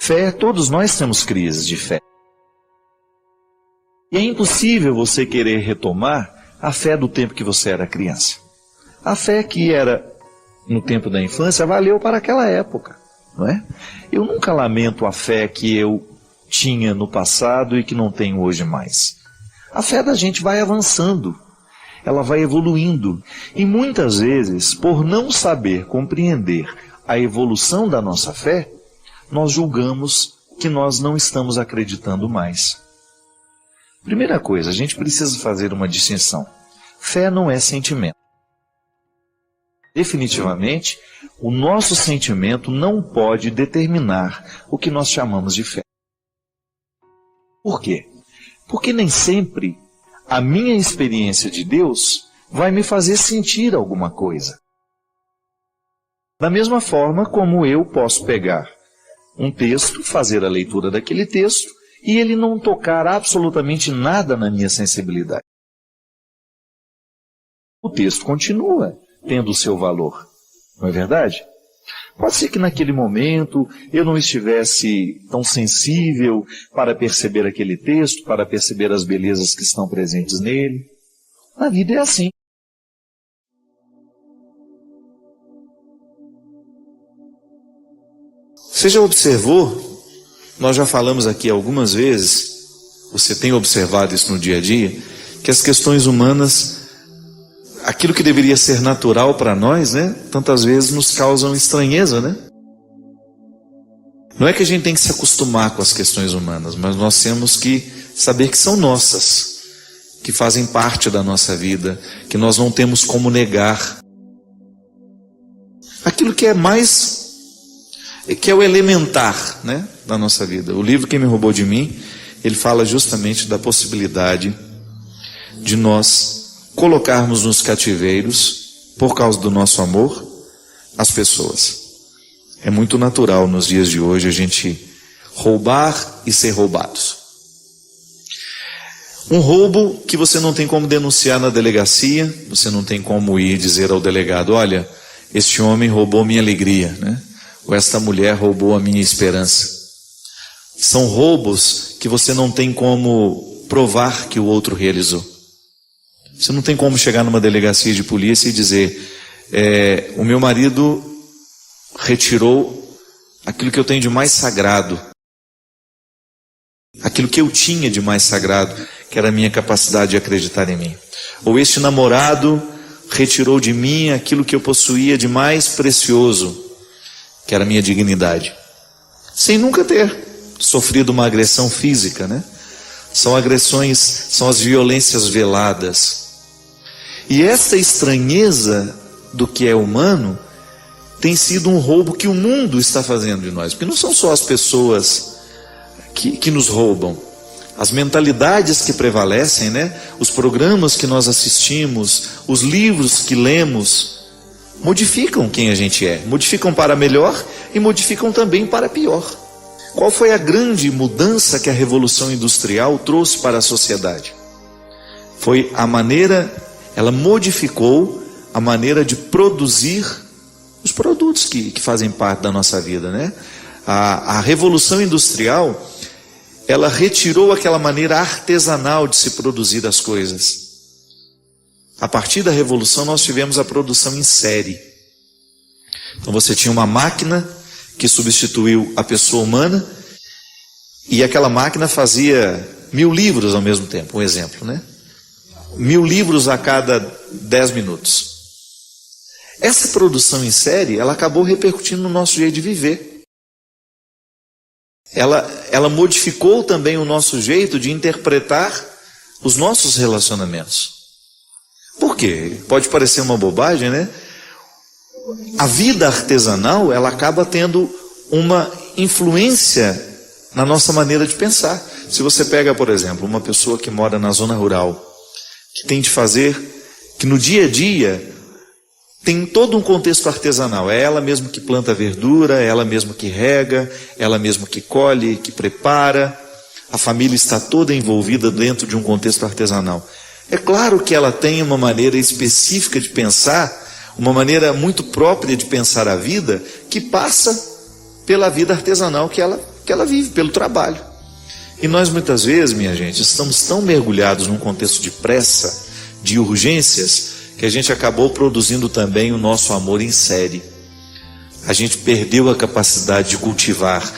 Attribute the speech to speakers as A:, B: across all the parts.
A: Fé, todos nós temos crises de fé. E é impossível você querer retomar a fé do tempo que você era criança. A fé que era no tempo da infância valeu para aquela época, não é? Eu nunca lamento a fé que eu tinha no passado e que não tenho hoje mais. A fé da gente vai avançando, ela vai evoluindo. E muitas vezes, por não saber compreender a evolução da nossa fé, nós julgamos que nós não estamos acreditando mais. Primeira coisa, a gente precisa fazer uma distinção. Fé não é sentimento. Definitivamente, o nosso sentimento não pode determinar o que nós chamamos de fé. Por quê? Porque nem sempre a minha experiência de Deus vai me fazer sentir alguma coisa. Da mesma forma como eu posso pegar um texto, fazer a leitura daquele texto, e ele não tocar absolutamente nada na minha sensibilidade. O texto continua tendo o seu valor, não é verdade? Pode ser que naquele momento eu não estivesse tão sensível para perceber aquele texto, para perceber as belezas que estão presentes nele. A vida é assim. Você já observou? Nós já falamos aqui algumas vezes, você tem observado isso no dia a dia, que as questões humanas, aquilo que deveria ser natural para nós, né, tantas vezes nos causam estranheza, né? Não é que a gente tem que se acostumar com as questões humanas, mas nós temos que saber que são nossas, que fazem parte da nossa vida, que nós não temos como negar. Aquilo que é mais, que é o elementar, né, da nossa vida. O livro Quem Me Roubou de Mim, ele fala justamente da possibilidade de nós colocarmos nos cativeiros, por causa do nosso amor, as pessoas. É muito natural nos dias de hoje a gente roubar e ser roubados. Um roubo que você não tem como denunciar na delegacia, você não tem como ir dizer ao delegado, olha, este homem roubou minha alegria, né? Ou esta mulher roubou a minha esperança. São roubos que você não tem como provar que o outro realizou. Você não tem como chegar numa delegacia de polícia e dizer, o meu marido retirou aquilo que eu tenho de mais sagrado, aquilo que eu tinha de mais sagrado, que era a minha capacidade de acreditar em mim. Ou este namorado retirou de mim aquilo que eu possuía de mais precioso, que era a minha dignidade, sem nunca ter sofrido uma agressão física, né? São agressões, são as violências veladas. E essa estranheza do que é humano tem sido um roubo que o mundo está fazendo de nós, porque não são só as pessoas que nos roubam, as mentalidades que prevalecem, né? Os programas que nós assistimos, os livros que lemos, modificam quem a gente é, modificam para melhor e modificam também para pior. Qual foi a grande mudança que a Revolução Industrial trouxe para a sociedade? Foi a maneira, ela modificou a maneira de produzir os produtos que fazem parte da nossa vida, né? A Revolução Industrial, ela retirou aquela maneira artesanal de se produzir as coisas. A partir da Revolução nós tivemos a produção em série. Então você tinha uma máquina que substituiu a pessoa humana e aquela máquina fazia 1000 livros ao mesmo tempo, um exemplo, né? 1000 livros a cada 10 minutos. Essa produção em série, ela acabou repercutindo no nosso jeito de viver. Ela modificou também o nosso jeito de interpretar os nossos relacionamentos. Por quê? Pode parecer uma bobagem, né? A vida artesanal, ela acaba tendo uma influência na nossa maneira de pensar. Se você pega, por exemplo, uma pessoa que mora na zona rural, que tem de fazer, que no dia a dia tem todo um contexto artesanal. É ela mesma que planta verdura, é ela mesma que rega, é ela mesma que colhe, que prepara. A família está toda envolvida dentro de um contexto artesanal. É claro que ela tem uma maneira específica de pensar, uma maneira muito própria de pensar a vida, que passa pela vida artesanal que ela que ela vive, pelo trabalho. E nós muitas vezes, minha gente, estamos tão mergulhados num contexto de pressa, de urgências, que a gente acabou produzindo também o nosso amor em série. A gente perdeu a capacidade de cultivar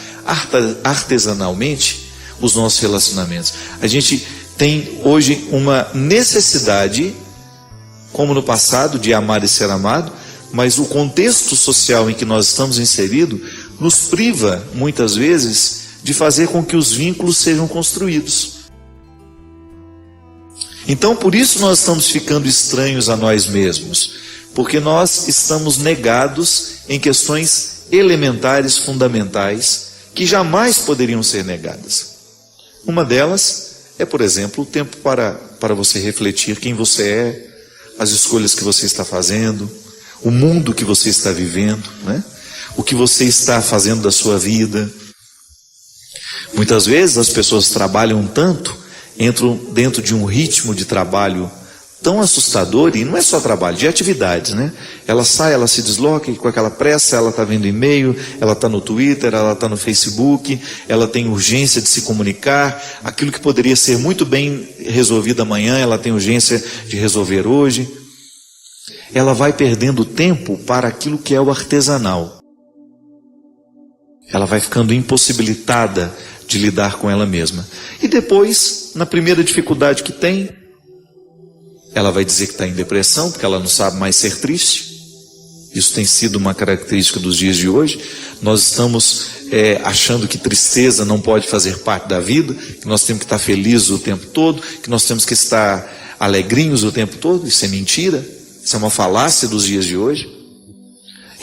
A: artesanalmente os nossos relacionamentos. A gente tem hoje uma necessidade, como no passado, de amar e ser amado, mas o contexto social em que nós estamos inseridos nos priva, muitas vezes, de fazer com que os vínculos sejam construídos. Então, por isso nós estamos ficando estranhos a nós mesmos, porque nós estamos negados em questões elementares, fundamentais, que jamais poderiam ser negadas. Uma delas é, por exemplo, o tempo para você refletir quem você é, as escolhas que você está fazendo, o mundo que você está vivendo, né? O que você está fazendo da sua vida. Muitas vezes as pessoas trabalham tanto, entram dentro de um ritmo de trabalho tão assustador, e não é só trabalho, de atividades, né? Ela sai, ela se desloca e com aquela pressa, ela está vendo e-mail, ela está no Twitter, ela está no Facebook, ela tem urgência de se comunicar, aquilo que poderia ser muito bem resolvido amanhã, ela tem urgência de resolver hoje. Ela vai perdendo tempo para aquilo que é o artesanal. Ela vai ficando impossibilitada de lidar com ela mesma. E depois, na primeira dificuldade que tem, ela vai dizer que está em depressão, porque ela não sabe mais ser triste. Isso tem sido uma característica dos dias de hoje. Nós estamos achando que tristeza não pode fazer parte da vida, que nós temos que estar felizes o tempo todo, que nós temos que estar alegrinhos o tempo todo. Isso é mentira, isso é uma falácia dos dias de hoje.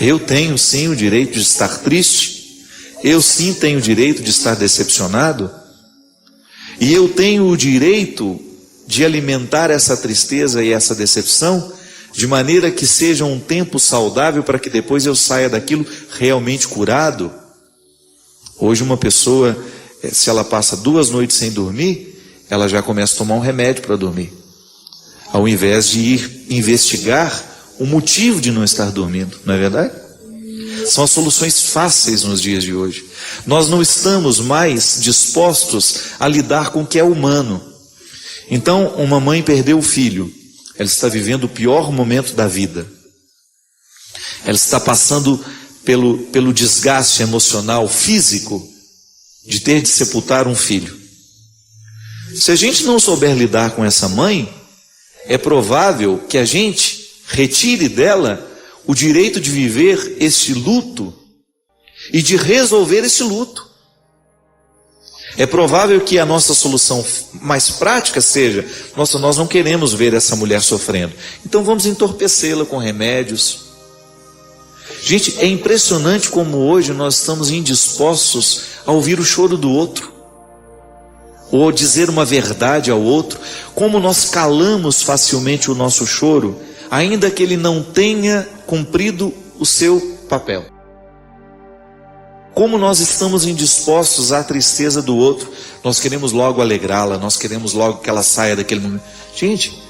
A: Eu tenho sim o direito de estar triste, eu sim tenho o direito de estar decepcionado, e eu tenho o direito de alimentar essa tristeza e essa decepção de maneira que seja um tempo saudável para que depois eu saia daquilo realmente curado. Hoje uma pessoa, se ela passa 2 noites sem dormir, ela já começa a tomar um remédio para dormir, ao invés de ir investigar o motivo de não estar dormindo, não é verdade? São as soluções fáceis nos dias de hoje. Nós não estamos mais dispostos a lidar com o que é humano. Então, uma mãe perdeu o filho, ela está vivendo o pior momento da vida. Ela está passando pelo desgaste emocional, físico, de ter de sepultar um filho. Se a gente não souber lidar com essa mãe, é provável que a gente retire dela o direito de viver este luto e de resolver esse luto. É provável que a nossa solução mais prática seja: nossa, nós não queremos ver essa mulher sofrendo, então vamos entorpecê-la com remédios. Gente, é impressionante como hoje nós estamos indispostos a ouvir o choro do outro, ou dizer uma verdade ao outro, como nós calamos facilmente o nosso choro, ainda que ele não tenha cumprido o seu papel. Como nós estamos indispostos à tristeza do outro, nós queremos logo alegrá-la, nós queremos logo que ela saia daquele momento. Gente,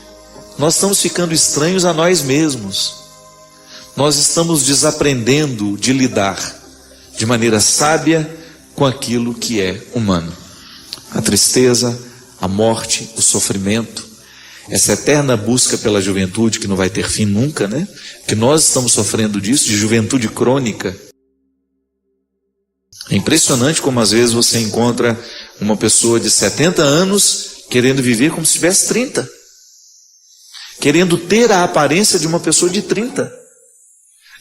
A: nós estamos ficando estranhos a nós mesmos. Nós estamos desaprendendo de lidar de maneira sábia com aquilo que é humano. A tristeza, a morte, o sofrimento, essa eterna busca pela juventude que não vai ter fim nunca, né? Porque nós estamos sofrendo disso, de juventude crônica. É impressionante como às vezes você encontra uma pessoa de 70 anos querendo viver como se tivesse 30. Querendo ter a aparência de uma pessoa de 30.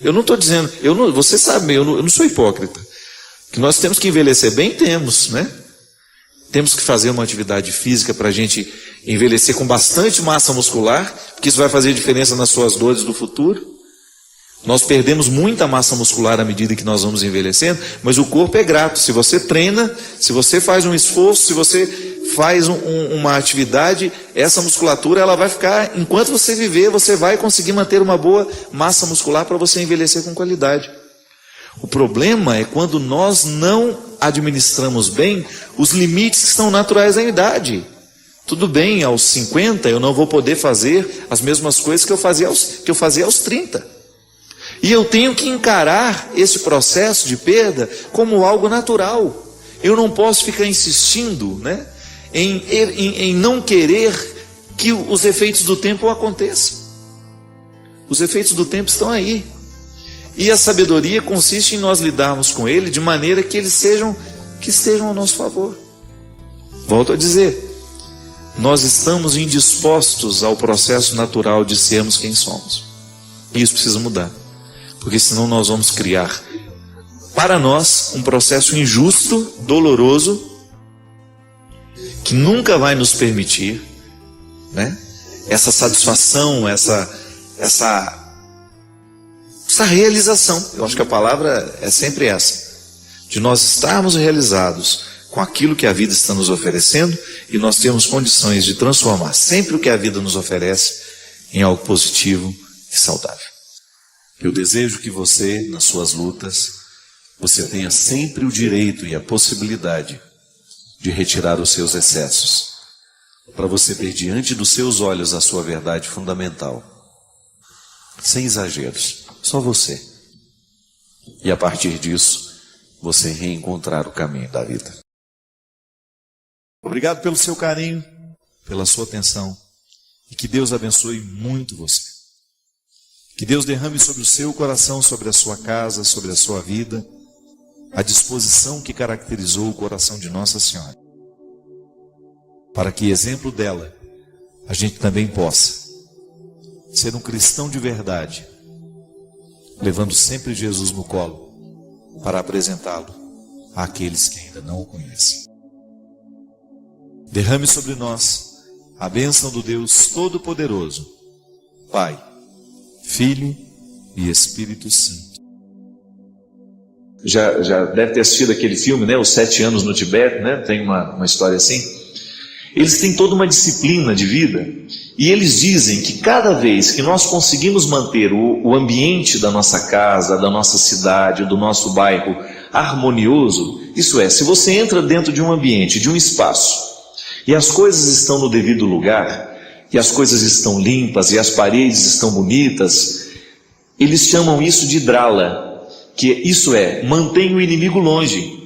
A: Eu não estou dizendo, você sabe, eu não sou hipócrita. Que nós temos que envelhecer bem, temos, né? Temos que fazer uma atividade física para a gente envelhecer com bastante massa muscular, porque isso vai fazer diferença nas suas dores do futuro. Nós perdemos muita massa muscular à medida que nós vamos envelhecendo, mas o corpo é grato. Se você treina, se você faz um esforço, se você faz uma atividade, essa musculatura ela vai ficar, enquanto você viver, você vai conseguir manter uma boa massa muscular para você envelhecer com qualidade. O problema é quando nós não administramos bem os limites que são naturais da idade. Tudo bem, aos 50 eu não vou poder fazer as mesmas coisas que eu fazia aos 30. E eu tenho que encarar esse processo de perda como algo natural. Eu não posso ficar insistindo, né, em não querer que os efeitos do tempo aconteçam. Os efeitos do tempo estão aí. E a sabedoria consiste em nós lidarmos com ele de maneira que eles estejam ao nosso favor. Volto a dizer, nós estamos indispostos ao processo natural de sermos quem somos. E isso precisa mudar. Porque senão nós vamos criar para nós um processo injusto, doloroso, que nunca vai nos permitir, né, essa satisfação, essa realização. Eu acho que a palavra é sempre essa, de nós estarmos realizados com aquilo que a vida está nos oferecendo e nós temos condições de transformar sempre o que a vida nos oferece em algo positivo e saudável.
B: Eu desejo que você, nas suas lutas, você tenha sempre o direito e a possibilidade de retirar os seus excessos, para você ter diante dos seus olhos a sua verdade fundamental, sem exageros, só você. E a partir disso, você reencontrar o caminho da vida.
A: Obrigado pelo seu carinho, pela sua atenção, e que Deus abençoe muito você. Que Deus derrame sobre o seu coração, sobre a sua casa, sobre a sua vida, a disposição que caracterizou o coração de Nossa Senhora, para que, exemplo dela, a gente também possa ser um cristão de verdade, levando sempre Jesus no colo, para apresentá-lo àqueles que ainda não o conhecem. Derrame sobre nós a bênção do Deus Todo-Poderoso, Pai, Filho e Espírito Santo.
C: Já deve ter assistido aquele filme, né? Os 7 anos no Tibete, né? Tem uma história assim. Eles têm toda uma disciplina de vida e eles dizem que cada vez que nós conseguimos manter o ambiente da nossa casa, da nossa cidade, do nosso bairro harmonioso, isso é, se você entra dentro de um ambiente, de um espaço, e as coisas estão no devido lugar, e as coisas estão limpas, e as paredes estão bonitas, eles chamam isso de drala, que isso é, mantém o inimigo longe.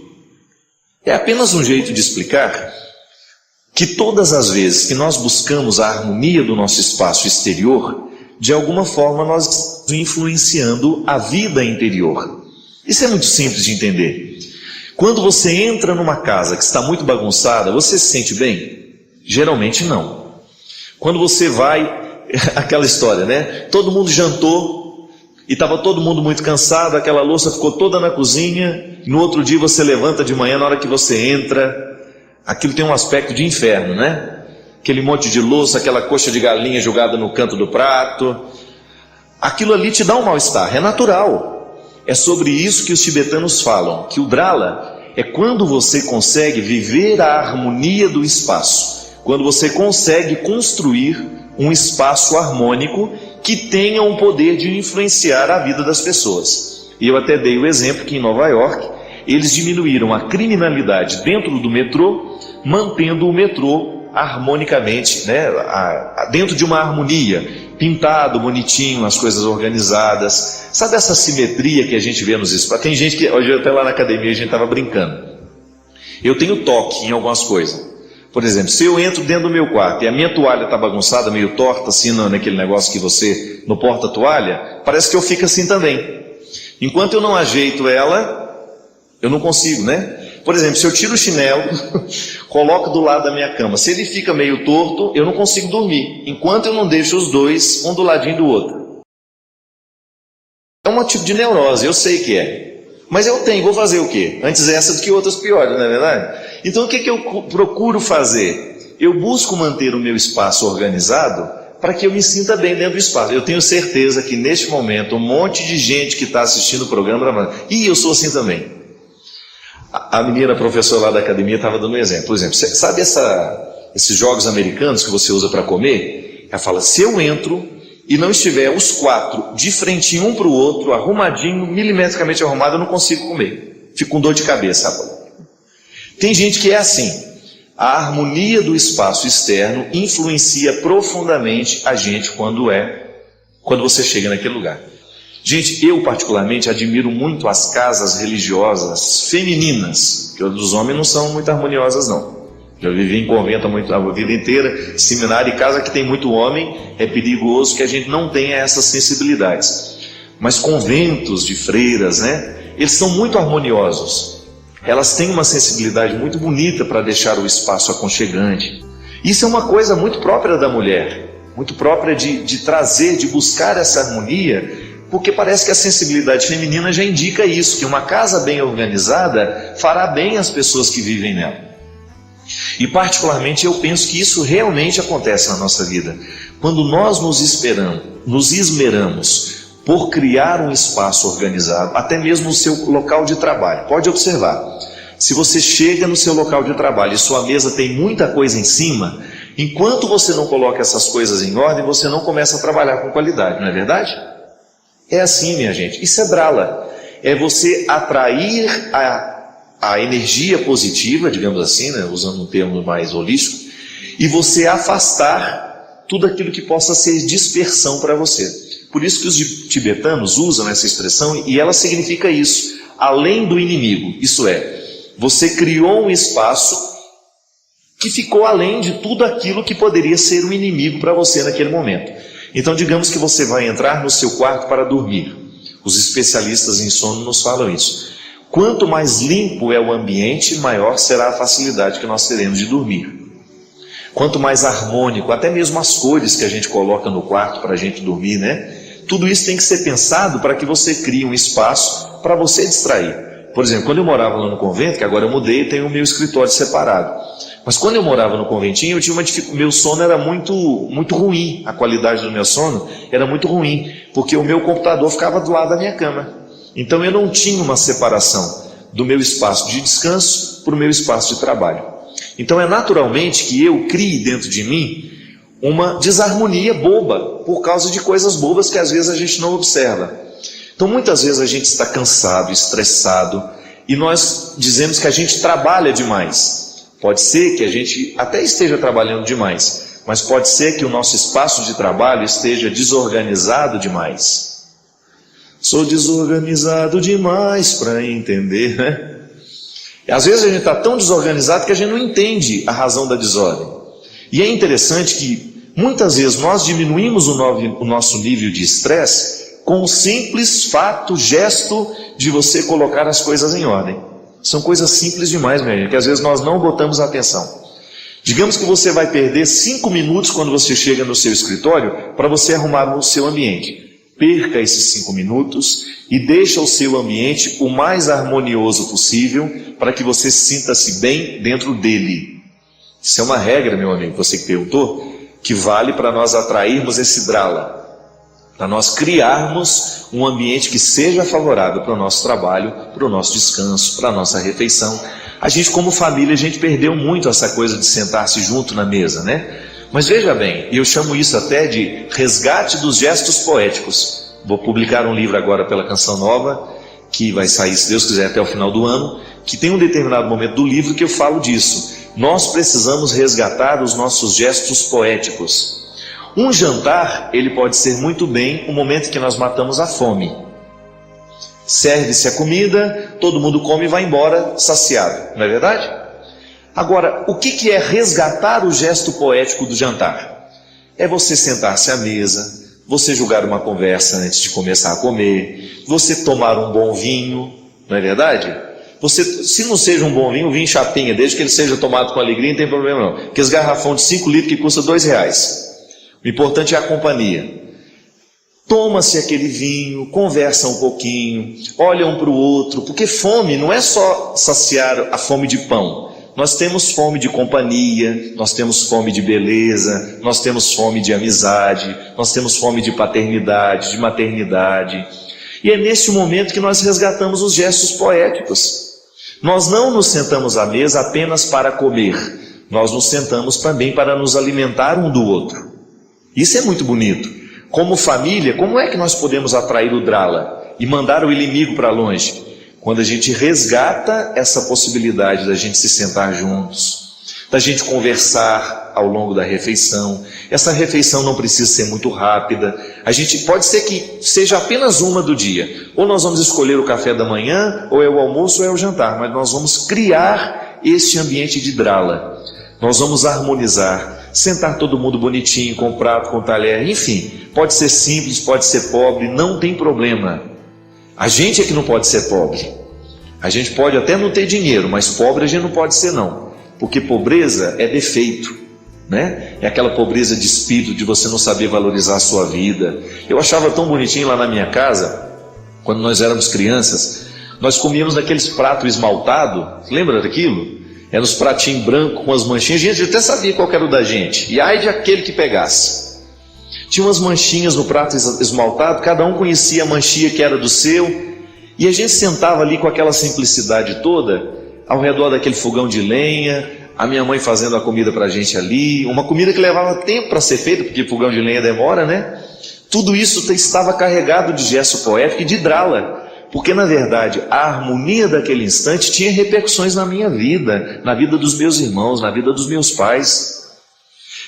C: É apenas um jeito de explicar que todas as vezes que nós buscamos a harmonia do nosso espaço exterior, de alguma forma nós estamos influenciando a vida interior. Isso é muito simples de entender. Quando você entra numa casa que está muito bagunçada, você se sente bem? Geralmente não. Quando você vai, aquela história, né? Todo mundo jantou e estava todo mundo muito cansado, aquela louça ficou toda na cozinha, no outro dia você levanta de manhã, na hora que você entra, aquilo tem um aspecto de inferno, né? Aquele monte de louça, aquela coxa de galinha jogada no canto do prato, aquilo ali te dá um mal-estar, é natural. É sobre isso que os tibetanos falam, que o drala é quando você consegue viver a harmonia do espaço, quando você consegue construir um espaço harmônico que tenha um poder de influenciar a vida das pessoas. E eu até dei o exemplo que em Nova York, eles diminuíram a criminalidade dentro do metrô, mantendo o metrô harmonicamente, né, dentro de uma harmonia, pintado, bonitinho, as coisas organizadas. Sabe essa simetria que a gente vê nos espaços? Tem gente que, hoje até lá na academia a gente estava brincando. Eu tenho toque em algumas coisas. Por exemplo, se eu entro dentro do meu quarto e a minha toalha está bagunçada, meio torta, assim, naquele negócio que você, no porta-toalha, parece que eu fico assim também. Enquanto eu não ajeito ela, eu não consigo, né? Por exemplo, se eu tiro o chinelo, coloco do lado da minha cama, se ele fica meio torto, eu não consigo dormir, enquanto eu não deixo os dois, um do ladinho do outro. É um tipo de neurose, eu sei que é. Mas eu tenho, vou fazer o quê? Antes essa do que outras piores, não é verdade? Então o que eu procuro fazer? Eu busco manter o meu espaço organizado para que eu me sinta bem dentro do espaço. Eu tenho certeza que neste momento um monte de gente que está assistindo o programa, eu sou assim também. A menina professora lá da academia estava dando um exemplo. Por exemplo, sabe esses jogos americanos que você usa para comer? Ela fala, se eu entro e não estiver os 4 de frente um para o outro, arrumadinho, milimetricamente arrumado, eu não consigo comer. Fico com dor de cabeça. Sabe? Tem gente que é assim. A harmonia do espaço externo influencia profundamente a gente quando você chega naquele lugar. Gente, eu particularmente admiro muito as casas religiosas femininas, que as dos homens não são muito harmoniosas não. Eu vivi em convento a vida inteira, seminário e casa que tem muito homem, é perigoso que a gente não tenha essas sensibilidades. Mas conventos de freiras, né? Eles são muito harmoniosos. Elas têm uma sensibilidade muito bonita para deixar o espaço aconchegante. Isso é uma coisa muito própria da mulher, muito própria de trazer, de buscar essa harmonia, porque parece que a sensibilidade feminina já indica isso, que uma casa bem organizada fará bem às pessoas que vivem nela. E particularmente eu penso que isso realmente acontece na nossa vida. Quando nós nos esmeramos por criar um espaço organizado, até mesmo no seu local de trabalho. Pode observar, se você chega no seu local de trabalho e sua mesa tem muita coisa em cima, enquanto você não coloca essas coisas em ordem, você não começa a trabalhar com qualidade, não é verdade? É assim, minha gente, isso é drala, é você atrair a energia positiva, digamos assim, né, usando um termo mais holístico, e você afastar tudo aquilo que possa ser dispersão para você. Por isso que os tibetanos usam essa expressão, e ela significa isso, além do inimigo, isso é, você criou um espaço que ficou além de tudo aquilo que poderia ser um inimigo para você naquele momento. Então, digamos que você vai entrar no seu quarto para dormir. Os especialistas em sono nos falam isso. Quanto mais limpo é o ambiente, maior será a facilidade que nós teremos de dormir. Quanto mais harmônico, até mesmo as cores que a gente coloca no quarto para a gente dormir, né? Tudo isso tem que ser pensado para que você crie um espaço para você distrair. Por exemplo, quando eu morava lá no convento, que agora eu mudei e tenho o meu escritório separado. Mas quando eu morava no conventinho, eu tinha meu sono era muito ruim, a qualidade do meu sono era muito ruim, porque o meu computador ficava do lado da minha cama. Então eu não tinha uma separação do meu espaço de descanso para o meu espaço de trabalho. Então é naturalmente que eu crie dentro de mim uma desarmonia boba, por causa de coisas bobas que às vezes a gente não observa. Então muitas vezes a gente está cansado, estressado, e nós dizemos que a gente trabalha demais. Pode ser que a gente até esteja trabalhando demais, mas pode ser que o nosso espaço de trabalho esteja desorganizado demais. Sou desorganizado demais para entender, né? E às vezes a gente está tão desorganizado que a gente não entende a razão da desordem. E é interessante que muitas vezes nós diminuímos o nosso nível de estresse com o simples fato, gesto de você colocar as coisas em ordem. São coisas simples demais, minha gente, que às vezes nós não botamos atenção. Digamos que você vai perder 5 minutos quando você chega no seu escritório para você arrumar o seu ambiente. Perca esses 5 minutos e deixa o seu ambiente o mais harmonioso possível para que você sinta-se bem dentro dele. Isso é uma regra, meu amigo, você que perguntou, que vale para nós atrairmos esse drala. Para nós criarmos um ambiente que seja favorável para o nosso trabalho, para o nosso descanso, para a nossa refeição. A gente, como família, a gente perdeu muito essa coisa de sentar-se junto na mesa, né? Mas veja bem, eu chamo isso até de resgate dos gestos poéticos. Vou publicar um livro agora pela Canção Nova, que vai sair, se Deus quiser, até o final do ano, que tem um determinado momento do livro que eu falo disso. Nós precisamos resgatar os nossos gestos poéticos. Um jantar, ele pode ser muito bem o momento que nós matamos a fome. Serve-se a comida, todo mundo come e vai embora saciado, não é verdade? Agora, o que é resgatar o gesto poético do jantar? É você sentar-se à mesa, você jogar uma conversa antes de começar a comer, você tomar um bom vinho, não é verdade? Se não seja um bom vinho, vinho chapinha, desde que ele seja tomado com alegria, não tem problema não. Aqueles garrafão de 5 litros que custa R$2. O importante é a companhia. Toma-se aquele vinho, conversa um pouquinho, olha um para o outro, porque fome não é só saciar a fome de pão. Nós temos fome de companhia, nós temos fome de beleza, nós temos fome de amizade, nós temos fome de paternidade, de maternidade. E é nesse momento que nós resgatamos os gestos poéticos. Nós não nos sentamos à mesa apenas para comer, nós nos sentamos também para nos alimentar um do outro. Isso é muito bonito. Como família, como é que nós podemos atrair o drala e mandar o inimigo para longe? Quando a gente resgata essa possibilidade da gente se sentar juntos, da gente conversar ao longo da refeição. Essa refeição não precisa ser muito rápida. A gente pode ser que seja apenas uma do dia. Ou nós vamos escolher o café da manhã, ou é o almoço, ou é o jantar. Mas nós vamos criar este ambiente de drala. Nós vamos harmonizar, sentar todo mundo bonitinho, com prato, com talher, enfim. Pode ser simples, pode ser pobre, não tem problema. A gente é que não pode ser pobre. A gente pode até não ter dinheiro, mas pobre a gente não pode ser não. Porque pobreza é defeito, né? É aquela pobreza de espírito, de você não saber valorizar a sua vida. Eu achava tão bonitinho lá na minha casa, quando nós éramos crianças, nós comíamos naqueles pratos esmaltados, lembra daquilo? Eram os pratinhos brancos com as manchinhas, a gente até sabia qual era o da gente, e ai de aquele que pegasse. Tinha umas manchinhas no prato esmaltado, cada um conhecia a manchinha que era do seu, e a gente sentava ali com aquela simplicidade toda, ao redor daquele fogão de lenha, a minha mãe fazendo a comida para a gente ali, uma comida que levava tempo para ser feita, porque fogão de lenha demora, né? Tudo isso estava carregado de gesto poético e de drala, porque na verdade a harmonia daquele instante tinha repercussões na minha vida, na vida dos meus irmãos, na vida dos meus pais.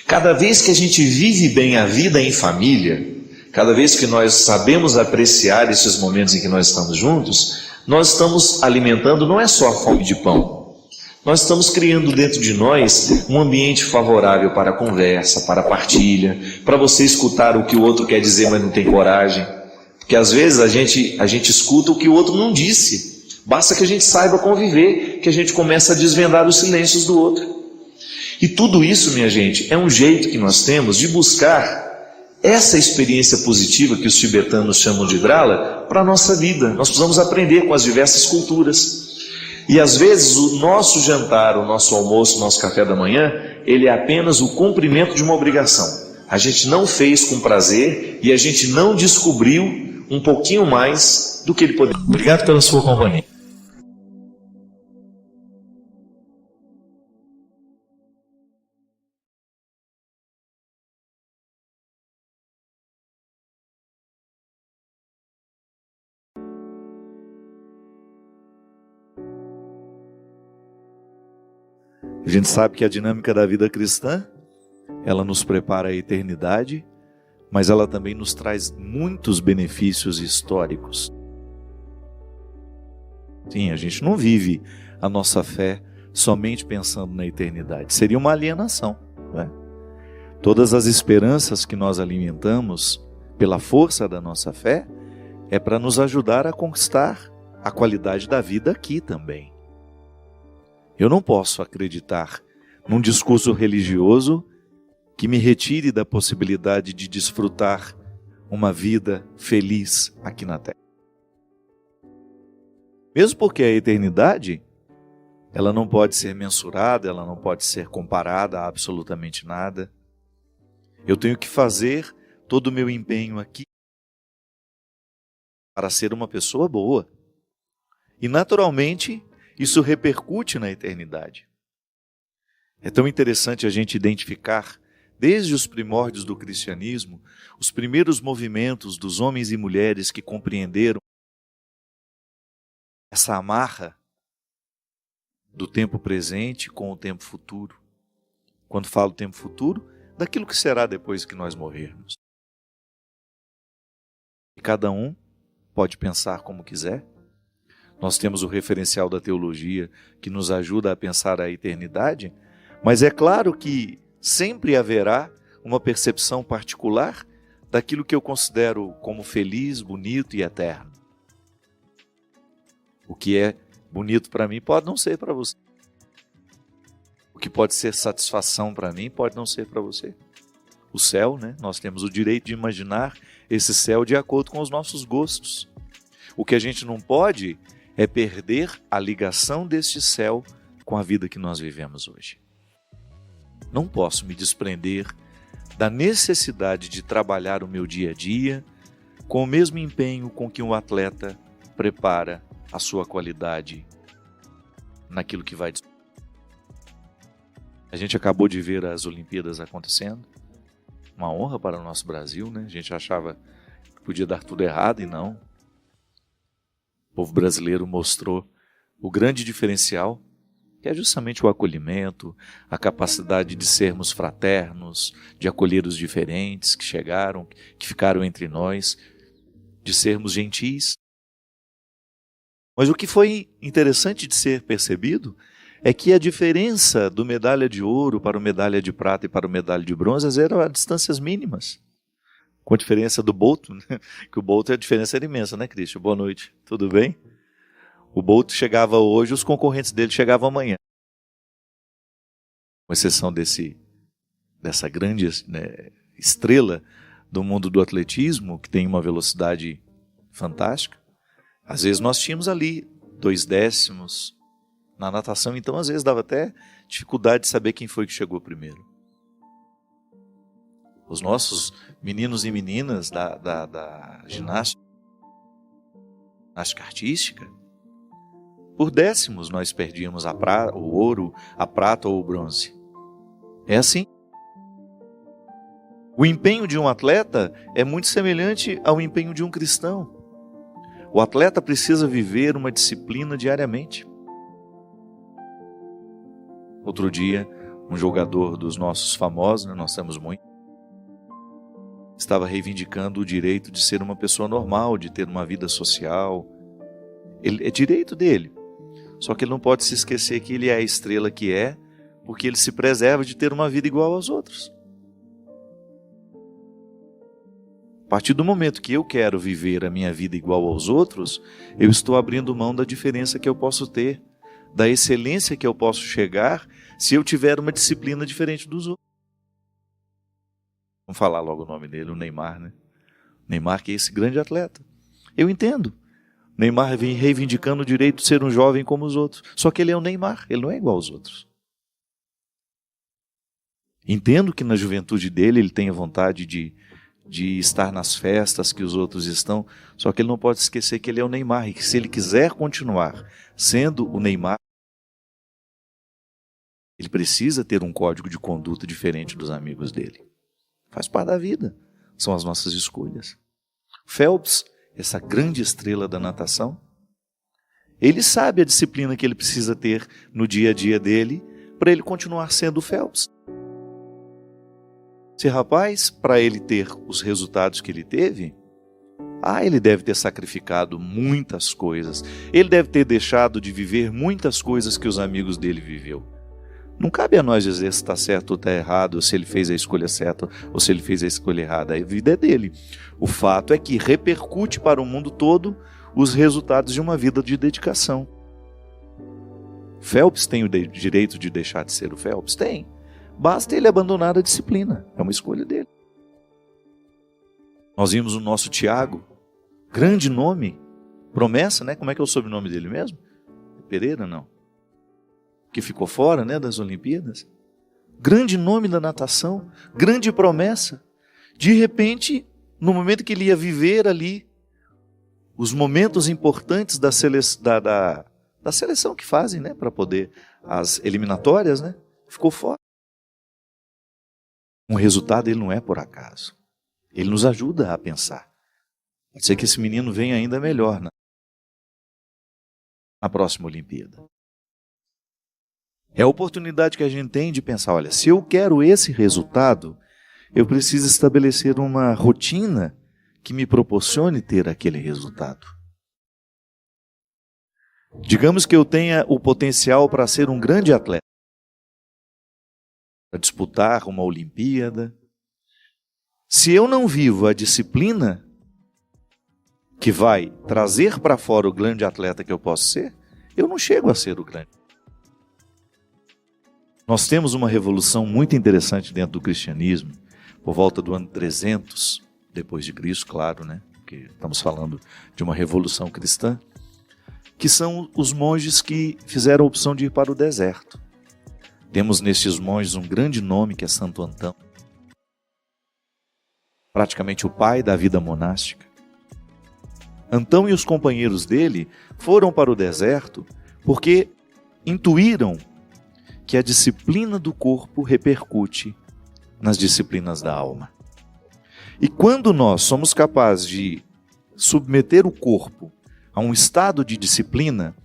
C: Cada vez que a gente vive bem a vida em família, cada vez que nós sabemos apreciar esses momentos em que nós estamos juntos, nós estamos alimentando não é só a fome de pão, nós estamos criando dentro de nós um ambiente favorável para a conversa, para a partilha, para você escutar o que o outro quer dizer, mas não tem coragem. Porque às vezes a gente escuta o que o outro não disse. Basta que a gente saiba conviver, que a gente começa a desvendar os silêncios do outro. E tudo isso, minha gente, é um jeito que nós temos de buscar essa experiência positiva que os tibetanos chamam de drala para a nossa vida. Nós precisamos aprender com as diversas culturas. E às vezes o nosso jantar, o nosso almoço, o nosso café da manhã, ele é apenas o cumprimento de uma obrigação. A gente não fez com prazer e a gente não descobriu um pouquinho mais do que ele poderia. Obrigado pela sua companhia.
A: A gente sabe que a dinâmica da vida cristã, ela nos prepara à eternidade, mas ela também nos traz muitos benefícios históricos. Sim, a gente não vive a nossa fé somente pensando na eternidade. Seria uma alienação, não é? Todas as esperanças que nós alimentamos pela força da nossa fé é para nos ajudar a conquistar a qualidade da vida aqui também. Eu não posso acreditar num discurso religioso que me retire da possibilidade de desfrutar uma vida feliz aqui na Terra. Mesmo porque a eternidade, ela não pode ser mensurada, ela não pode ser comparada a absolutamente nada. Eu tenho que fazer todo o meu empenho aqui para ser uma pessoa boa. E naturalmente, isso repercute na eternidade. É tão interessante a gente identificar, desde os primórdios do cristianismo, os primeiros movimentos dos homens e mulheres que compreenderam essa amarra do tempo presente com o tempo futuro. Quando falo tempo futuro, daquilo que será depois que nós morrermos. E cada um pode pensar como quiser. Nós temos o referencial da teologia que nos ajuda a pensar a eternidade, mas é claro que sempre haverá uma percepção particular daquilo que eu considero como feliz, bonito e eterno. O que é bonito para mim pode não ser para você. O que pode ser satisfação para mim pode não ser para você. O céu, né? Nós temos o direito de imaginar esse céu de acordo com os nossos gostos. O que a gente não pode é perder a ligação deste céu com a vida que nós vivemos hoje. Não posso me desprender da necessidade de trabalhar o meu dia a dia com o mesmo empenho com que um atleta prepara a sua qualidade naquilo que vai disputar. A gente acabou de ver as Olimpíadas acontecendo. Uma honra para o nosso Brasil, né? A gente achava que podia dar tudo errado e não. O povo brasileiro mostrou o grande diferencial que é justamente o acolhimento, a capacidade de sermos fraternos, de acolher os diferentes que chegaram, que ficaram entre nós, de sermos gentis. Mas o que foi interessante de ser percebido é que a diferença do medalha de ouro para o medalha de prata e para o medalha de bronze eram a distâncias mínimas. Com a diferença do Bolt, né? Que o Bolt a diferença era imensa, né, Cristian? Boa noite, tudo bem? O Bolt chegava hoje, os concorrentes dele chegavam amanhã. Com exceção dessa grande, né, estrela do mundo do atletismo, que tem uma velocidade fantástica, às vezes nós tínhamos ali 2 décimos na natação, então às vezes dava até dificuldade de saber quem foi que chegou primeiro. Os nossos meninos e meninas da ginástica artística, por décimos nós perdíamos o ouro, a prata ou o bronze. É assim. O empenho de um atleta é muito semelhante ao empenho de um cristão. O atleta precisa viver uma disciplina diariamente. Outro dia, um jogador dos nossos famosos, né, nós temos muito, estava reivindicando o direito de ser uma pessoa normal, de ter uma vida social. É direito dele. Só que ele não pode se esquecer que ele é a estrela que é, porque ele se preserva de ter uma vida igual aos outros. A partir do momento que eu quero viver a minha vida igual aos outros, eu estou abrindo mão da diferença que eu posso ter, da excelência que eu posso chegar, se eu tiver uma disciplina diferente dos outros. Vamos falar logo o nome dele, o Neymar, né? Neymar, que é esse grande atleta. Eu entendo. Neymar vem reivindicando o direito de ser um jovem como os outros. Só que ele é o Neymar, ele não é igual aos outros. Entendo que na juventude dele ele tenha vontade de estar nas festas que os outros estão, só que ele não pode esquecer que ele é o Neymar, e que se ele quiser continuar sendo o Neymar, ele precisa ter um código de conduta diferente dos amigos dele. Faz parte da vida, são as nossas escolhas. Phelps, essa grande estrela da natação, ele sabe a disciplina que ele precisa ter no dia a dia dele para ele continuar sendo o Phelps. Esse rapaz, para ele ter os resultados que ele teve, ele deve ter sacrificado muitas coisas. Ele deve ter deixado de viver muitas coisas que os amigos dele viveu. Não cabe a nós dizer se está certo ou está errado, ou se ele fez a escolha certa ou se ele fez a escolha errada. A vida é dele. O fato é que repercute para o mundo todo os resultados de uma vida de dedicação. Phelps tem o direito de deixar de ser o Phelps? Tem. Basta ele abandonar a disciplina. É uma escolha dele. Nós vimos o nosso Tiago, grande nome, promessa, né? Como é que é o sobrenome dele mesmo? Pereira, não? Que ficou fora, né, das Olimpíadas. Grande nome da natação, grande promessa. De repente, no momento que ele ia viver ali, os momentos importantes da seleção que fazem, né, para poder as eliminatórias, né, ficou fora. Um resultado ele não é por acaso. Ele nos ajuda a pensar. Pode ser que esse menino venha ainda melhor na próxima Olimpíada. É a oportunidade que a gente tem de pensar, olha, se eu quero esse resultado, eu preciso estabelecer uma rotina que me proporcione ter aquele resultado. Digamos que eu tenha o potencial para ser um grande atleta, para disputar uma Olimpíada. Se eu não vivo a disciplina que vai trazer para fora o grande atleta que eu posso ser, eu não chego a ser o grande. Nós temos uma revolução muito interessante dentro do cristianismo, por volta do ano 300, depois de Cristo, claro, né? Porque estamos falando de uma revolução cristã, que são os monges que fizeram a opção de ir para o deserto. Temos nestes monges um grande nome que é Santo Antão, praticamente o pai da vida monástica. Antão e os companheiros dele foram para o deserto porque intuíram que a disciplina do corpo repercute nas disciplinas da alma. E quando nós somos capazes de submeter o corpo a um estado de disciplina,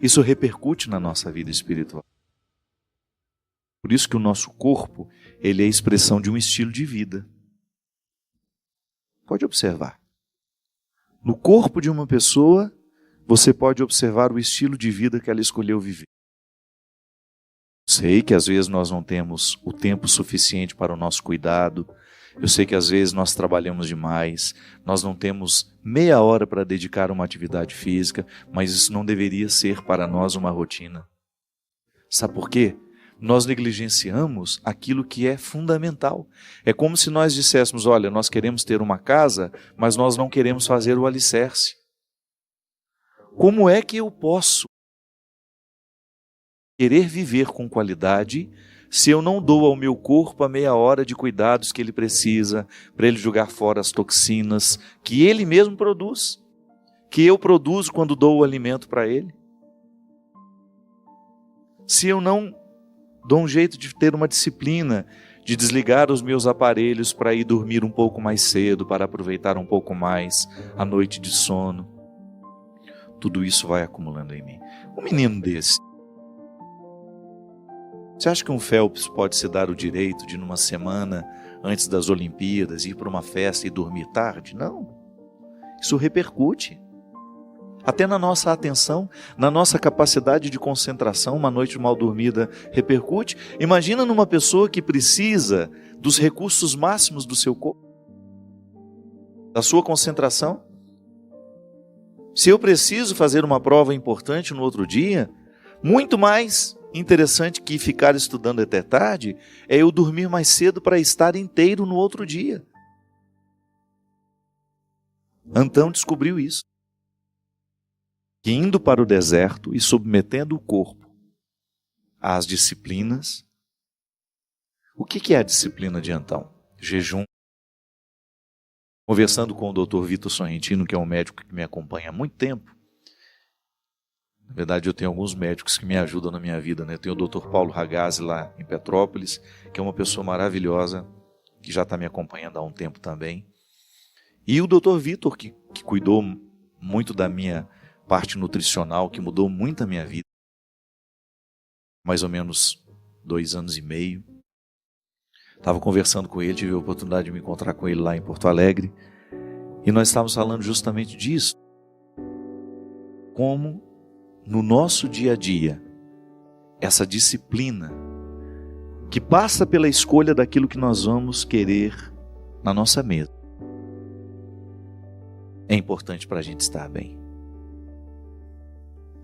A: isso repercute na nossa vida espiritual. Por isso que o nosso corpo, ele é a expressão de um estilo de vida. Pode observar. No corpo de uma pessoa, você pode observar o estilo de vida que ela escolheu viver. Sei que às vezes nós não temos o tempo suficiente para o nosso cuidado. Eu sei que às vezes nós trabalhamos demais, nós não temos meia hora para dedicar a uma atividade física, mas isso não deveria ser para nós uma rotina. Sabe por quê? Nós negligenciamos aquilo que é fundamental. É como se nós disséssemos, olha, nós queremos ter uma casa, mas nós não queremos fazer o alicerce. Como é que eu posso querer viver com qualidade se eu não dou ao meu corpo a meia hora de cuidados que ele precisa para ele jogar fora as toxinas que ele mesmo produz, que eu produzo quando dou o alimento para ele? Se eu não dou um jeito de ter uma disciplina, de desligar os meus aparelhos para ir dormir um pouco mais cedo, para aproveitar um pouco mais a noite de sono, tudo isso vai acumulando em mim. Um menino desse, você acha que um Phelps pode se dar o direito de, numa semana antes das Olimpíadas, ir para uma festa e dormir tarde? Não. Isso repercute. Até na nossa atenção, na nossa capacidade de concentração, uma noite mal dormida repercute. Imagina numa pessoa que precisa dos recursos máximos do seu corpo, da sua concentração. Se eu preciso fazer uma prova importante no outro dia, muito mais interessante que ficar estudando até tarde é eu dormir mais cedo para estar inteiro no outro dia. Antão descobriu isso. Que indo para o deserto e submetendo o corpo às disciplinas. O que é a disciplina de Antão? Jejum. Conversando com o Dr. Vitor Sorrentino, que é um médico que me acompanha há muito tempo. Na verdade, eu tenho alguns médicos que me ajudam na minha vida, né? Eu tenho o Dr. Paulo Ragazzi lá em Petrópolis, que é uma pessoa maravilhosa, que já está me acompanhando há um tempo também. E o Dr. Vitor, que cuidou muito da minha parte nutricional, que mudou muito a minha vida. Mais ou menos 2 anos e meio. Estava conversando com ele, tive a oportunidade de me encontrar com ele lá em Porto Alegre. E nós estávamos falando justamente disso. Como no nosso dia a dia, essa disciplina que passa pela escolha daquilo que nós vamos querer na nossa mesa, é importante para a gente estar bem.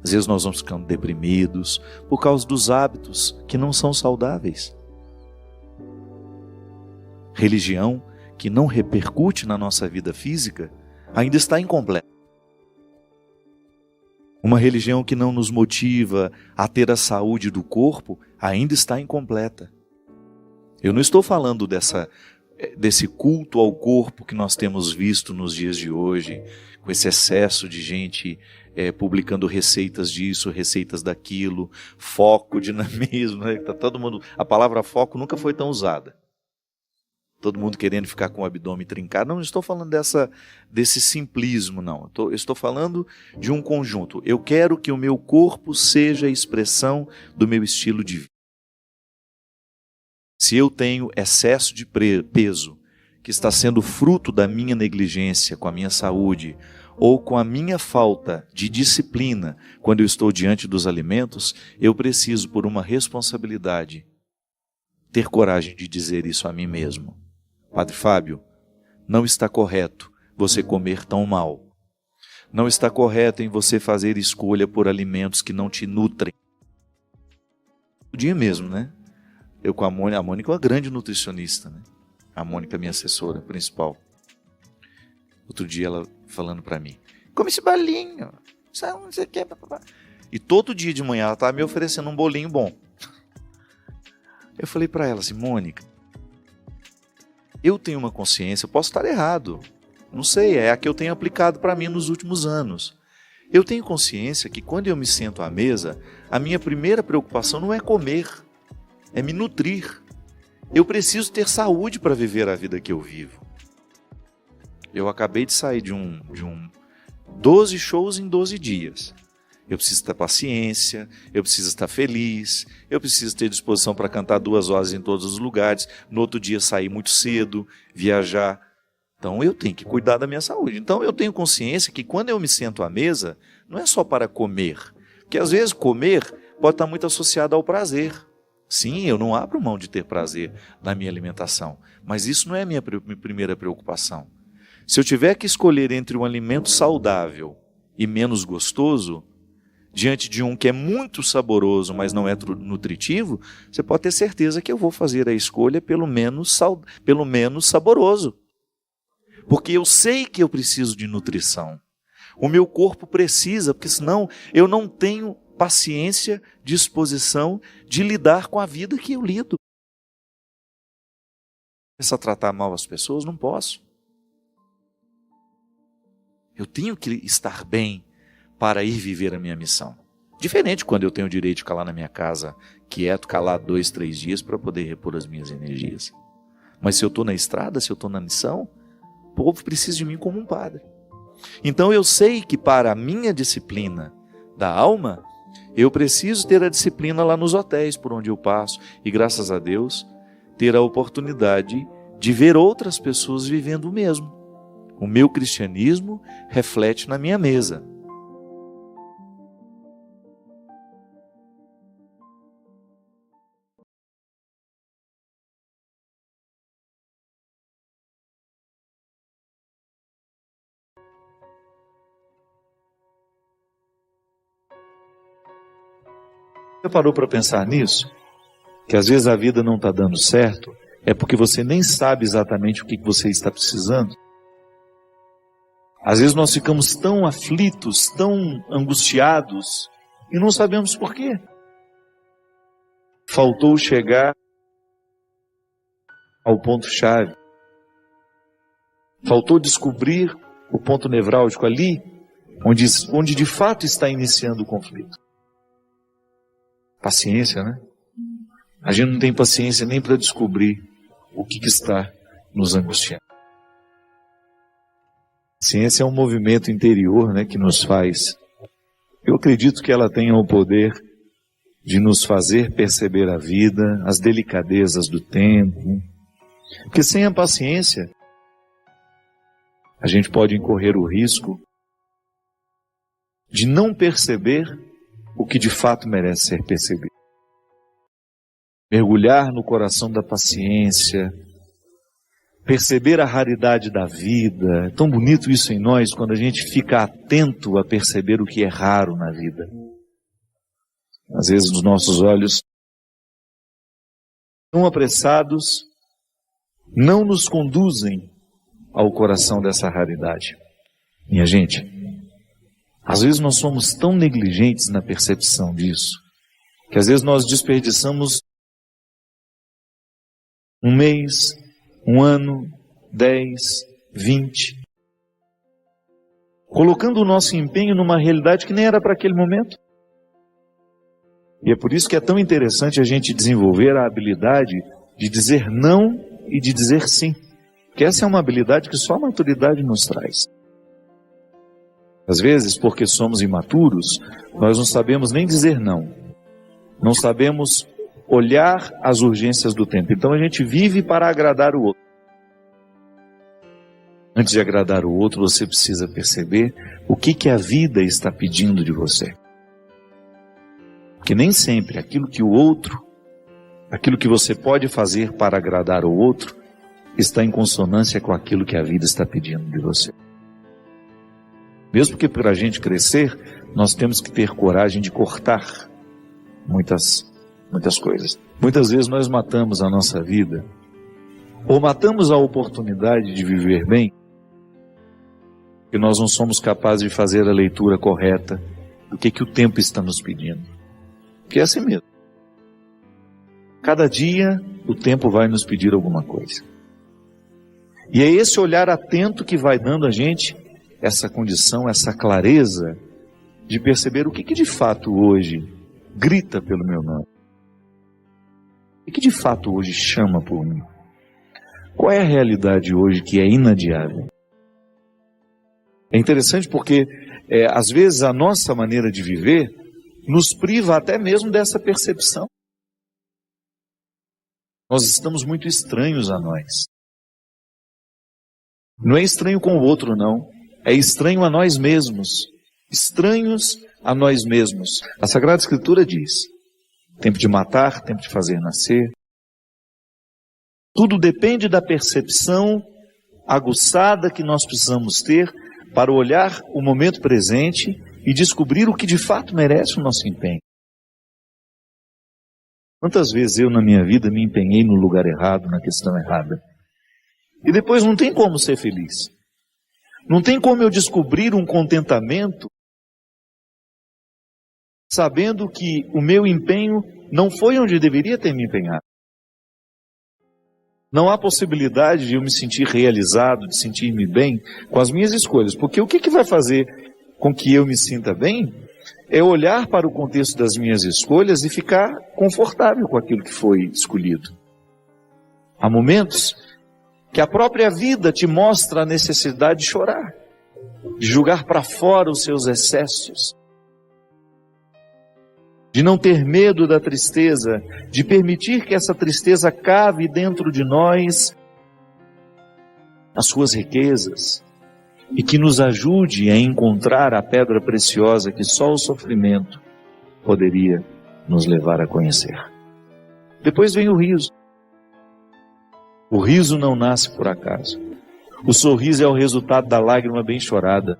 A: Às vezes nós vamos ficando deprimidos por causa dos hábitos que não são saudáveis. Religião que não repercute na nossa vida física ainda está incompleta. Uma religião que não nos motiva a ter a saúde do corpo ainda está incompleta. Eu não estou falando desse culto ao corpo que nós temos visto nos dias de hoje, com esse excesso de gente publicando receitas disso, receitas daquilo, foco, dinamismo, né? Tá todo mundo, a palavra foco nunca foi tão usada. Todo mundo querendo ficar com o abdômen trincado. Não estou falando desse simplismo, não. Eu estou falando de um conjunto. Eu quero que o meu corpo seja a expressão do meu estilo de vida. Se eu tenho excesso de peso, que está sendo fruto da minha negligência com a minha saúde, ou com a minha falta de disciplina quando eu estou diante dos alimentos, eu preciso, por uma responsabilidade, ter coragem de dizer isso a mim mesmo. Padre Fábio, não está correto você comer tão mal. Não está correto em você fazer escolha por alimentos que não te nutrem. O dia mesmo, né? Eu com a Mônica é uma grande nutricionista, né? A Mônica é minha assessora principal. Outro dia ela falando para mim, come esse bolinho, não sei o que. E todo dia de manhã ela estava me oferecendo um bolinho bom. Eu falei para ela assim, Mônica, eu tenho uma consciência, eu posso estar errado, não sei, é a que eu tenho aplicado para mim nos últimos anos. Eu tenho consciência que quando eu me sento à mesa, a minha primeira preocupação não é comer, é me nutrir. Eu preciso ter saúde para viver a vida que eu vivo. Eu acabei de sair de 12 shows em 12 dias. Eu preciso ter paciência, eu preciso estar feliz, eu preciso ter disposição para cantar 2 horas em todos os lugares, no outro dia sair muito cedo, viajar. Então eu tenho que cuidar da minha saúde. Então eu tenho consciência que quando eu me sento à mesa, não é só para comer, porque às vezes comer pode estar muito associado ao prazer. Sim, eu não abro mão de ter prazer na minha alimentação, mas isso não é a minha primeira preocupação. Se eu tiver que escolher entre um alimento saudável e menos gostoso, diante de um que é muito saboroso, mas não é nutritivo, você pode ter certeza que eu vou fazer a escolha pelo menos saboroso. Porque eu sei que eu preciso de nutrição. O meu corpo precisa, porque senão eu não tenho paciência, disposição de lidar com a vida que eu lido. Começar a tratar mal as pessoas, não posso. Eu tenho que estar bem para ir viver a minha missão. Diferente quando eu tenho o direito de ficar lá na minha casa, quieto, calado 2, 3 dias para poder repor as minhas energias. Mas se eu estou na estrada, se eu estou na missão, o povo precisa de mim como um padre. Então eu sei que para a minha disciplina da alma, eu preciso ter a disciplina lá nos hotéis por onde eu passo e, graças a Deus, ter a oportunidade de ver outras pessoas vivendo o mesmo. O meu cristianismo reflete na minha mesa. Você parou para pensar nisso? Que às vezes a vida não está dando certo, é porque você nem sabe exatamente o que você está precisando. Às vezes nós ficamos tão aflitos, tão angustiados, e não sabemos por quê. Faltou chegar ao ponto-chave. Faltou descobrir o ponto nevrálgico ali, onde de fato está iniciando o conflito. Paciência, né? A gente não tem paciência nem para descobrir o que está nos angustiando. Ciência é um movimento interior, né, que nos faz. Eu acredito que ela tenha o poder de nos fazer perceber a vida, as delicadezas do tempo. Porque sem a paciência, a gente pode incorrer o risco de não perceber o que de fato merece ser percebido. Mergulhar no coração da paciência, perceber a raridade da vida. É tão bonito isso em nós, quando a gente fica atento a perceber o que é raro na vida. Às vezes os nossos olhos, tão apressados, não nos conduzem ao coração dessa raridade. Minha gente, às vezes nós somos tão negligentes na percepção disso, que às vezes nós desperdiçamos um mês, um ano, 10, 20, colocando o nosso empenho numa realidade que nem era para aquele momento. E é por isso que é tão interessante a gente desenvolver a habilidade de dizer não e de dizer sim. Porque essa é uma habilidade que só a maturidade nos traz. Às vezes, porque somos imaturos, nós não sabemos nem dizer não. Não sabemos olhar as urgências do tempo. Então a gente vive para agradar o outro. Antes de agradar o outro, você precisa perceber o que a vida está pedindo de você. Porque nem sempre aquilo que você pode fazer para agradar o outro, está em consonância com aquilo que a vida está pedindo de você. Mesmo que para a gente crescer, nós temos que ter coragem de cortar muitas coisas. Muitas vezes nós matamos a nossa vida, ou matamos a oportunidade de viver bem, porque nós não somos capazes de fazer a leitura correta do que o tempo está nos pedindo. Porque é assim mesmo. Cada dia o tempo vai nos pedir alguma coisa. E é esse olhar atento que vai dando a gente essa condição, essa clareza de perceber o que de fato hoje grita pelo meu nome. O que de fato hoje chama por mim? Qual é a realidade hoje que é inadiável? É interessante porque, às vezes, a nossa maneira de viver nos priva até mesmo dessa percepção. Nós estamos muito estranhos a nós. Não é estranho com o outro, não. É estranho a nós mesmos. Estranhos a nós mesmos. A Sagrada Escritura diz: tempo de matar, tempo de fazer nascer. Tudo depende da percepção aguçada que nós precisamos ter para olhar o momento presente e descobrir o que de fato merece o nosso empenho. Quantas vezes eu na minha vida me empenhei no lugar errado, na questão errada. E depois não tem como ser feliz. Não tem como eu descobrir um contentamento sabendo que o meu empenho não foi onde deveria ter me empenhado. Não há possibilidade de eu me sentir realizado, de sentir-me bem com as minhas escolhas. Porque o que vai fazer com que eu me sinta bem é olhar para o contexto das minhas escolhas e ficar confortável com aquilo que foi escolhido. Há momentos que a própria vida te mostra a necessidade de chorar, de julgar para fora os seus excessos, de não ter medo da tristeza, de permitir que essa tristeza cave dentro de nós as suas riquezas e que nos ajude a encontrar a pedra preciosa que só o sofrimento poderia nos levar a conhecer. Depois vem o riso. O riso não nasce por acaso. O sorriso é o resultado da lágrima bem chorada.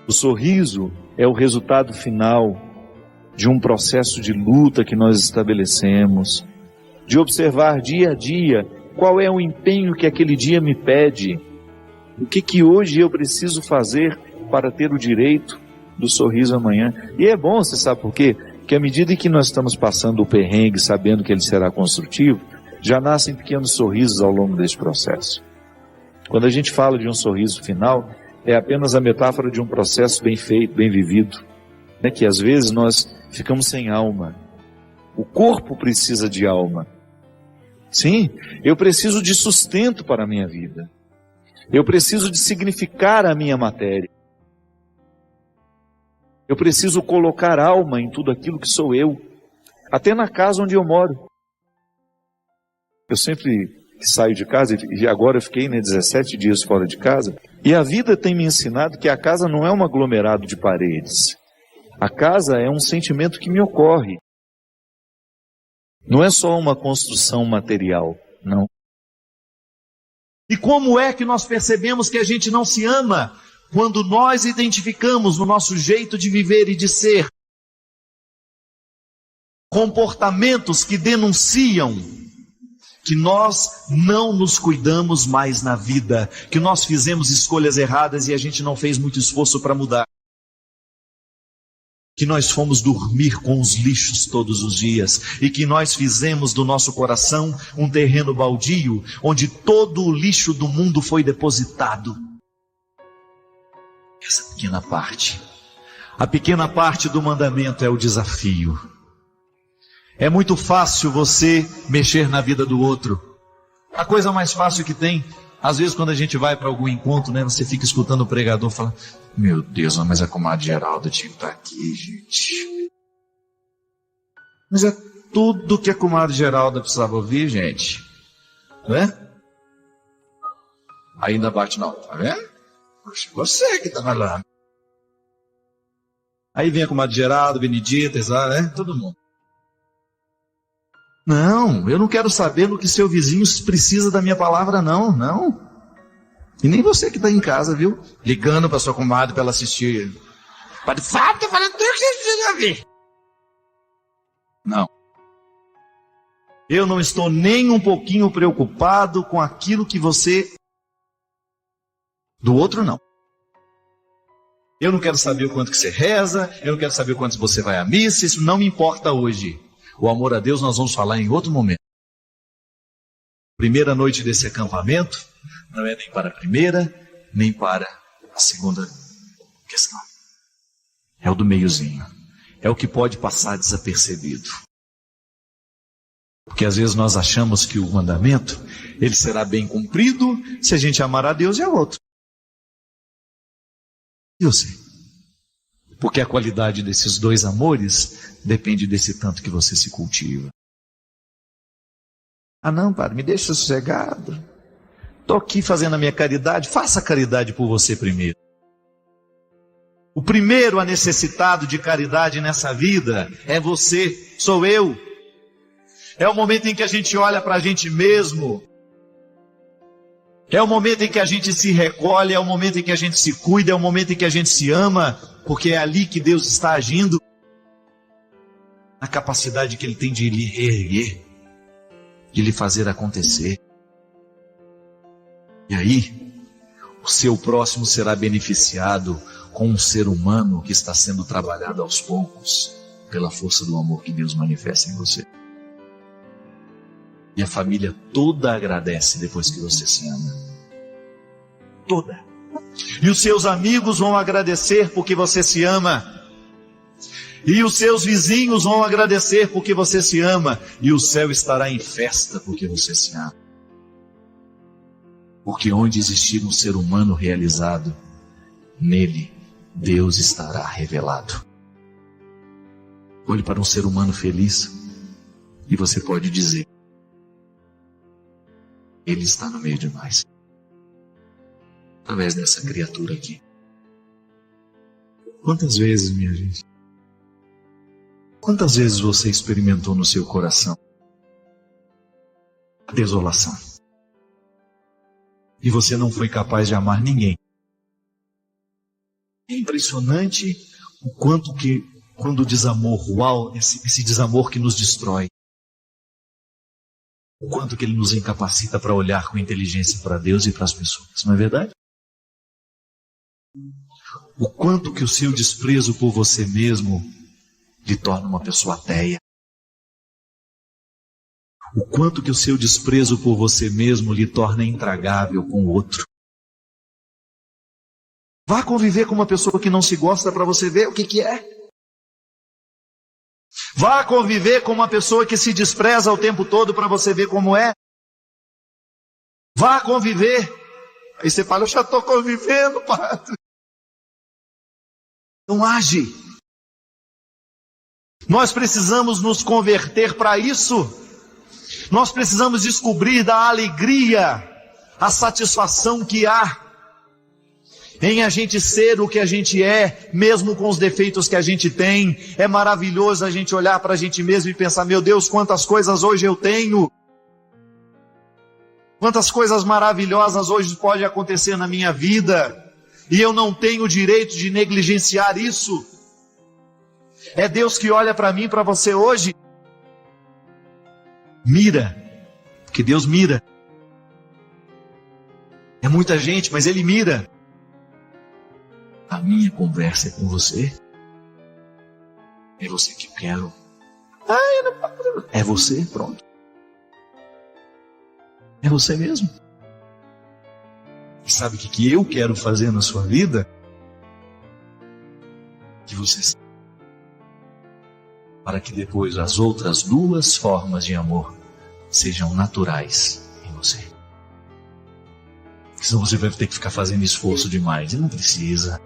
A: O sorriso é o resultado final de um processo de luta que nós estabelecemos, de observar dia a dia qual é o empenho que aquele dia me pede, o que hoje eu preciso fazer para ter o direito do sorriso amanhã. E é bom, você sabe por quê? Porque à medida que nós estamos passando o perrengue, sabendo que ele será construtivo, já nascem pequenos sorrisos ao longo desse processo. Quando a gente fala de um sorriso final, é apenas a metáfora de um processo bem feito, bem vivido, né? Que às vezes nós ficamos sem alma. O corpo precisa de alma. Sim, eu preciso de sustento para a minha vida. Eu preciso de significar a minha matéria. Eu preciso colocar alma em tudo aquilo que sou eu, até na casa onde eu moro. Eu sempre saio de casa, e agora eu fiquei 17 dias fora de casa, e a vida tem me ensinado que a casa não é um aglomerado de paredes. A casa é um sentimento que me ocorre. Não é só uma construção material, não.
C: E como é que nós percebemos que a gente não se ama? Quando nós identificamos no nosso jeito de viver e de ser comportamentos que denunciam que nós não nos cuidamos mais na vida, que nós fizemos escolhas erradas e a gente não fez muito esforço para mudar. Que nós fomos dormir com os lixos todos os dias e que nós fizemos do nosso coração um terreno baldio onde todo o lixo do mundo foi depositado. Essa pequena parte, a pequena parte do mandamento é o desafio. É muito fácil você mexer na vida do outro. A coisa mais fácil que tem, às vezes quando a gente vai para algum encontro, né, você fica escutando o pregador falar: meu Deus, mas a comadre Geralda tinha que estar aqui, gente. Mas é tudo que a comadre Geralda precisava ouvir, gente. Não é? Ainda bate não, tá vendo? Poxa, você que tá falando. Aí vem a comadre Geralda, Benedita, né? Todo mundo. Não, eu não quero saber do que seu vizinho precisa da minha palavra, não. E nem você que está em casa, viu? Ligando para sua comadre para ela assistir. Padre Fábio está falando tudo que você precisa ouvir. Não. Eu não estou nem um pouquinho preocupado com aquilo que você... Do outro, não. Eu não quero saber o quanto que você reza, eu não quero saber o quanto você vai à missa, isso não me importa hoje. O amor a Deus nós vamos falar em outro momento. Primeira noite desse acampamento não é nem para a primeira, nem para a segunda questão. É o do meiozinho. É o que pode passar desapercebido. Porque às vezes nós achamos que o mandamento, ele será bem cumprido se a gente amar a Deus e ao outro.
A: Eu sei. Porque a qualidade desses dois amores depende desse tanto que você se cultiva. Ah não, padre, me deixa sossegado. Estou aqui fazendo a minha caridade. Faça a caridade por você primeiro. O primeiro a necessitado de caridade nessa vida é você, sou eu. É o momento em que a gente olha para a gente mesmo. É o momento em que a gente se recolhe, é o momento em que a gente se cuida, é o momento em que a gente se ama, porque é ali que Deus está agindo, na capacidade que Ele tem de lhe reerguer, de lhe fazer acontecer. E aí, o seu próximo será beneficiado com um ser humano que está sendo trabalhado aos poucos, pela força do amor que Deus manifesta em você. E a família toda agradece depois que você se ama. Toda. E os seus amigos vão agradecer porque você se ama. E os seus vizinhos vão agradecer porque você se ama. E o céu estará em festa porque você se ama. Porque onde existir um ser humano realizado, nele Deus estará revelado. Olhe para um ser humano feliz e você pode dizer: Ele está no meio de nós. Através dessa criatura aqui. Quantas vezes, minha gente? Quantas vezes você experimentou no seu coração a desolação? E você não foi capaz de amar ninguém. É impressionante o quanto que, quando o desamor, esse desamor que nos destrói, o quanto que ele nos incapacita para olhar com inteligência para Deus e para as pessoas, não é verdade? O quanto que o seu desprezo por você mesmo lhe torna uma pessoa ateia. O quanto que o seu desprezo por você mesmo lhe torna intragável com o outro. Vá conviver com uma pessoa que não se gosta para você ver o que é. Vá conviver com uma pessoa que se despreza o tempo todo para você ver como é. Vá conviver. Aí você fala: eu já estou convivendo, padre. Não age. Nós precisamos nos converter para isso. Nós precisamos descobrir da alegria, a satisfação que há em a gente ser o que a gente é, mesmo com os defeitos que a gente tem. É maravilhoso a gente olhar para a gente mesmo e pensar: meu Deus, quantas coisas hoje eu tenho. Quantas coisas maravilhosas hoje podem acontecer na minha vida. E eu não tenho o direito de negligenciar isso. É Deus que olha para mim e para você hoje. Mira, porque Deus mira. É muita gente, mas Ele mira. A minha conversa é com você. É você que eu quero. É você, pronto. É você mesmo. E sabe o que eu quero fazer na sua vida? Que você, para que depois as outras duas formas de amor sejam naturais em você. Senão você vai ter que ficar fazendo esforço demais. E não precisa.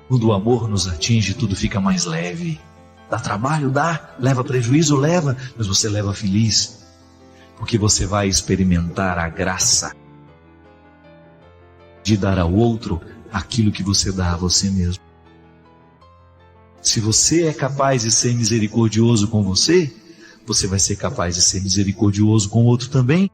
A: Quando o amor nos atinge, tudo fica mais leve. Dá trabalho? Dá. Leva prejuízo? Leva. Mas você leva feliz. Porque você vai experimentar a graça de dar ao outro aquilo que você dá a você mesmo. Se você é capaz de ser misericordioso com você, você vai ser capaz de ser misericordioso com o outro também.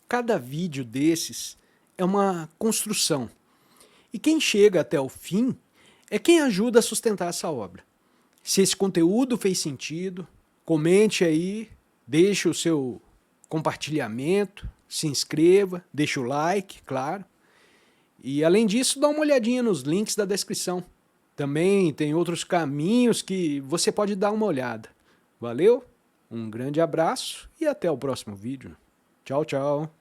D: Cada vídeo desses é uma construção. E quem chega até o fim é quem ajuda a sustentar essa obra. Se esse conteúdo fez sentido, comente aí, deixe o seu compartilhamento, se inscreva, deixe o like, claro. E além disso, dá uma olhadinha nos links da descrição. Também tem outros caminhos que você pode dar uma olhada. Valeu, um grande abraço e até o próximo vídeo. Tchau, tchau.